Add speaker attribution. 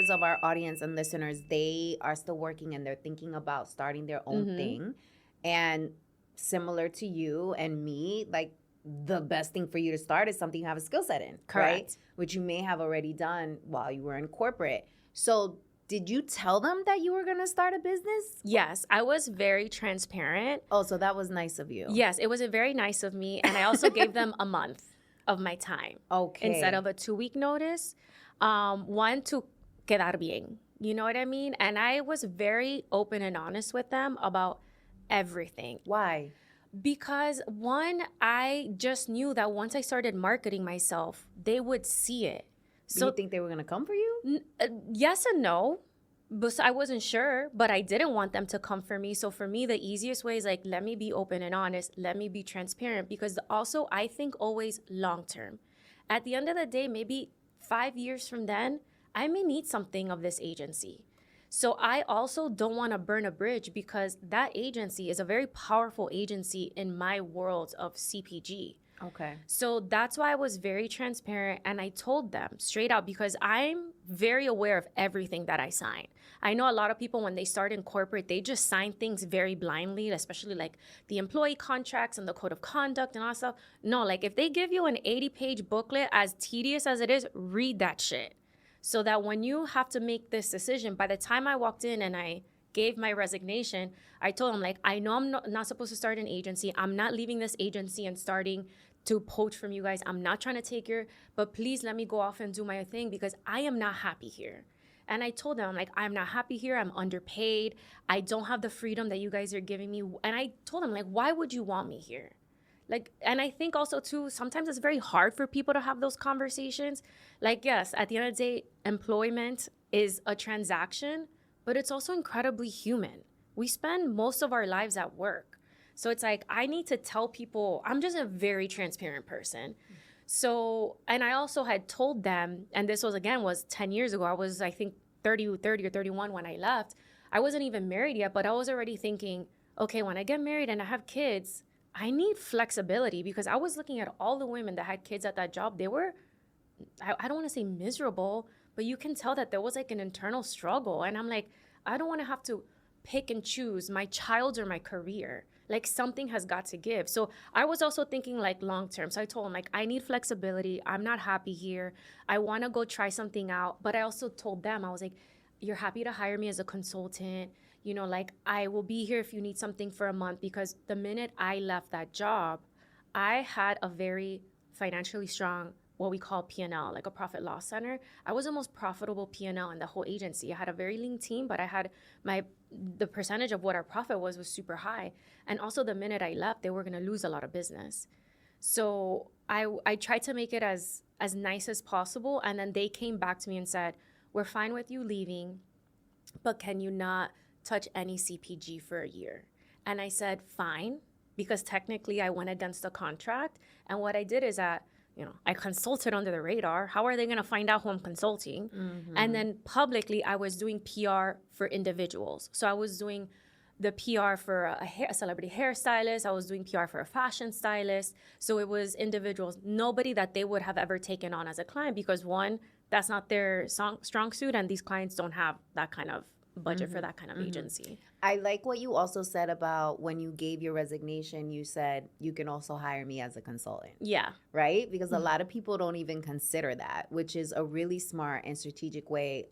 Speaker 1: because of our audience and listeners, they are still working and they're thinking about starting their own thing. And similar to you and me, like, the best thing for you to start is something you have a skill set in, right? Which you may have already done while you were in corporate. So did you tell them that you were going to start a business?
Speaker 2: Yes, I was very transparent.
Speaker 1: Oh, so that was nice of you.
Speaker 2: Yes, it was very nice of me. And I also gave them a month of my time.
Speaker 1: Okay.
Speaker 2: Instead of a 2-week notice. One, to quedar bien. You know what I mean? And I was very open and honest with them about everything.
Speaker 1: Why?
Speaker 2: Because one, I just knew that once I started marketing myself, they would see it.
Speaker 1: So, do you think they were going to come for you?
Speaker 2: Yes and no. But I wasn't sure, but I didn't want them to come for me. So for me, the easiest way is like, let me be open and honest. Let me be transparent. Because also, I think always long term. At the end of the day, maybe 5 years from then, I may need something of this agency. So I also don't want to burn a bridge, because that agency is a very powerful agency in my world of CPG.
Speaker 1: Okay.
Speaker 2: So that's why I was very transparent, and I told them straight out, because I'm very aware of everything that I sign. I know a lot of people, when they start in corporate, they just sign things very blindly, especially like the employee contracts and the code of conduct and all that stuff. No, like if they give you an 80-page booklet, as tedious as it is, read that shit. So that when you have to make this decision, by the time I walked in and I gave my resignation, I told them, like, I know I'm not supposed to start an agency. I'm not leaving this agency and starting to poach from you guys. I'm not trying to take your, but please let me go off and do my thing, because I am not happy here. And I told them, like, I'm not happy here. I'm underpaid. I don't have the freedom that you guys are giving me. And I told them, like, why would you want me here? Like, and I think also too, sometimes it's very hard for people to have those conversations. Like, yes, at the end of the day, employment is a transaction, but it's also incredibly human. We spend most of our lives at work. So it's like, I need to tell people, I'm just a very transparent person. So, and I also had told them, and this was 10 years ago. I was, I think, 30 or 31 when I left. I wasn't even married yet, but I was already thinking, okay, when I get married and I have kids, I need flexibility, because I was looking at all the women that had kids at that job. They were, I don't want to say miserable, but you can tell that there was like an internal struggle. And I'm like, I don't want to have to pick and choose my child or my career. Like, something has got to give. So I was also thinking like long term. So I told him, like, I need flexibility. I'm not happy here. I want to go try something out. But I also told them, I was like, you're happy to hire me as a consultant. You know, like, I will be here if you need something for a month, because the minute I left that job, I had a very financially strong, what we call P&L, like a profit loss center. I was the most profitable P&L in the whole agency. I had a very lean team, but I had the percentage of what our profit was super high. And also the minute I left, they were going to lose a lot of business. So I tried to make it as nice as possible. And then they came back to me and said, we're fine with you leaving, but can you not touch any CPG for a year? And I said, fine, because technically I went against the contract. And what I did is that, you know, I consulted under the radar. How are they going to find out who I'm consulting? Mm-hmm. And then publicly, I was doing PR for individuals. So I was doing the PR for a celebrity hairstylist. I was doing PR for a fashion stylist. So it was individuals, nobody that they would have ever taken on as a client, because one, that's not their strong suit, and these clients don't have that kind of budget for that kind of agency.
Speaker 1: I like what you also said about when you gave your resignation, you said you can also hire me as a consultant.
Speaker 2: Yeah.
Speaker 1: Right? Because a lot of people don't even consider that, which is a really smart and strategic way